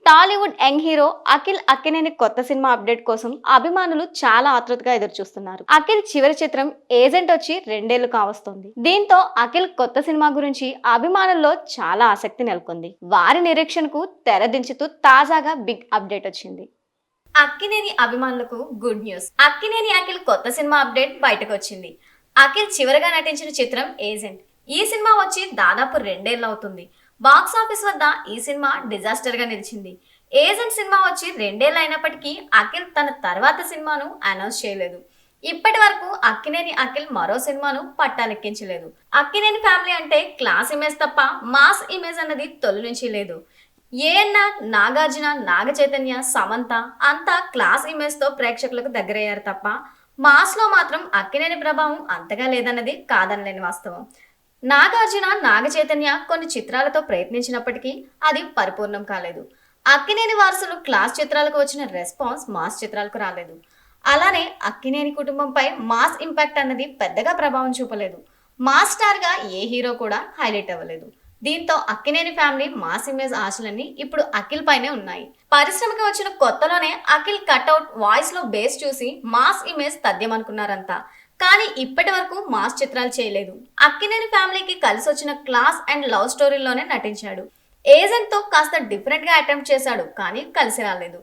Tollywood young hero Akhil Akkineni కొత్త cinema update కోసం అభిమానులు చాలా ఆతృతగా ఎదురుచూస్తున్నారు. అఖిల్ చివరి చిత్రం ఏజెంట్ వచ్చి 2 ఏళ్లు కావస్తోంది. దీంతో అఖిల్ కొత్త సినిమా గురించి అభిమానుల్లో చాలా ఆసక్తి నెలకొంది. వారి నిరీక్షణకు తెరదించుతూ తాజాగా బిగ్ అప్డేట్ వచ్చింది. అక్కినేని అభిమానులకు గుడ్ న్యూస్. అక్కినేని అఖిల్ కొత్త సినిమా అప్డేట్ బయటకు వచ్చింది. అఖిల్ చివరగా నటించిన చిత్రం ఏజెంట్. ఈ సినిమా వచ్చి దాదాపు 2 ఏళ్లు అవుతుంది. బాక్స్ ఆఫీస్ వద్ద ఈ సినిమా డిజాస్టర్ గా నిలిచింది. ఏజెంట్ సినిమా వచ్చి 2 ఏళ్లు అయినప్పటికీ అఖిల్ తన తర్వాత సినిమాను అనౌన్స్ చేయలేదు. ఇప్పటి వరకు అక్కినేని అఖిల్ మరో సినిమాను పట్టాలెక్కించలేదు. అక్కినేని ఫ్యామిలీ అంటే క్లాస్ ఇమేజ్ తప్ప మాస్ ఇమేజ్ అన్నది తొలి నుంచి లేదు. ఏఎన్ఆర్, నాగార్జున, నాగ చైతన్య, సమంత అంతా క్లాస్ ఇమేజ్ తో ప్రేక్షకులకు దగ్గరయ్యారు తప్ప మాస్ లో మాత్రం అక్కినేని ప్రభావం అంతగా లేదన్నది కాదనలేని వాస్తవం. నాగార్జున, నాగ చైతన్య కొన్ని చిత్రాలతో ప్రయత్నించినప్పటికీ అది పరిపూర్ణం కాలేదు. అక్కినేని వారసులు క్లాస్ చిత్రాలకు వచ్చిన రెస్పాన్స్ మాస్ చిత్రాలకు రాలేదు. అలానే అక్కినేని కుటుంబంపై మాస్ ఇంపాక్ట్ అన్నది పెద్దగా ప్రభావం చూపలేదు. మాస్ స్టార్ గా ఏ హీరో కూడా హైలైట్ అవ్వలేదు. దీంతో అక్కినేని ఫ్యామిలీ మాస్ ఇమేజ్ ఆశలన్నీ ఇప్పుడు అఖిల్ పైనే ఉన్నాయి. పరిశ్రమకి వచ్చిన కొత్తలోనే అఖిల్ కట్అవుట్, వాయిస్ లో బేస్ చూసి మాస్ ఇమేజ్ తథ్యమనుకున్నారంతా. కానీ ఇప్పటి వరకు మాస్ చిత్రాలు చేయలేదు. అక్కినేని ఫ్యామిలీకి కలిసి వచ్చిన క్లాస్ అండ్ లవ్ స్టోరీలోనే నటించాడు. ఏజెంట్ తో కాస్త డిఫరెంట్ గా అటెంప్ట్ చేశాడు, కానీ కలిసి రాలేదు.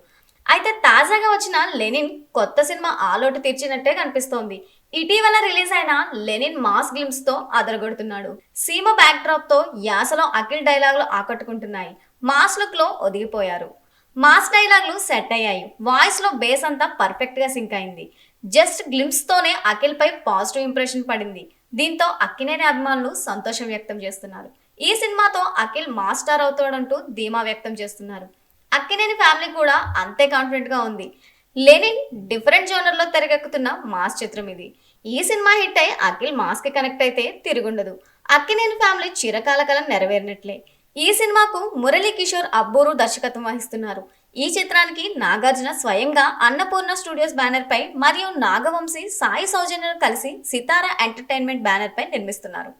అయితే తాజాగా వచ్చిన లెనిన్ కొత్త సినిమా ఆ లోటు తీర్చినట్టే కనిపిస్తోంది. ఇటీవల రిలీజ్ అయిన లెనిన్ మాస్ గ్లిమ్స్ తో అదరగొడుతున్నాడు. సీమ బ్యాక్ డ్రాప్ తో యాసలో అఖిల్ డైలాగులు ఆకట్టుకుంటున్నాయి. మాస్ లుక్ లో ఒదిగిపోయారు. మాస్ డైలాగులు సెట్ అయ్యాయి. వాయిస్ లో బేస్ అంతా పర్ఫెక్ట్ గా సింక్ అయింది. జస్ట్ గ్లిమ్స్ తోనే అఖిల్ పై పాజిటివ్ ఇంప్రెషన్ పడింది. దీంతో అక్కినేని అభిమానులు సంతోషం వ్యక్తం చేస్తున్నారు. ఈ సినిమాతో అఖిల్ మాస్ స్టార్ అవుతాడంటూ ధీమా వ్యక్తం చేస్తున్నారు. అక్కినేని ఫ్యామిలీ కూడా అంతే కాన్ఫిడెంట్ గా ఉంది. లెనిన్ డిఫరెంట్ జోనర్ లో తెరకెక్కుతున్న మాస్ చిత్రం ఇది. ఈ సినిమా హిట్ అయి అఖిల్ మాస్ కి కనెక్ట్ అయితే తిరుగుండదు. అక్కినేని ఫ్యామిలీ చిరకాల కల నెరవేరినట్లే. ఈ సినిమాకు మురళీ కిషోర్ అబ్బూరు దర్శకత్వం వహిస్తున్నారు. ఈ చిత్రానికి నాగార్జున స్వయంగా అన్నపూర్ణ స్టూడియోస్ బ్యానర్ పై మరియు నాగవంశీ, సాయి సౌజన్యను కలిసి సితారా ఎంటర్టైన్మెంట్ బ్యానర్ పై నిర్మిస్తున్నారు.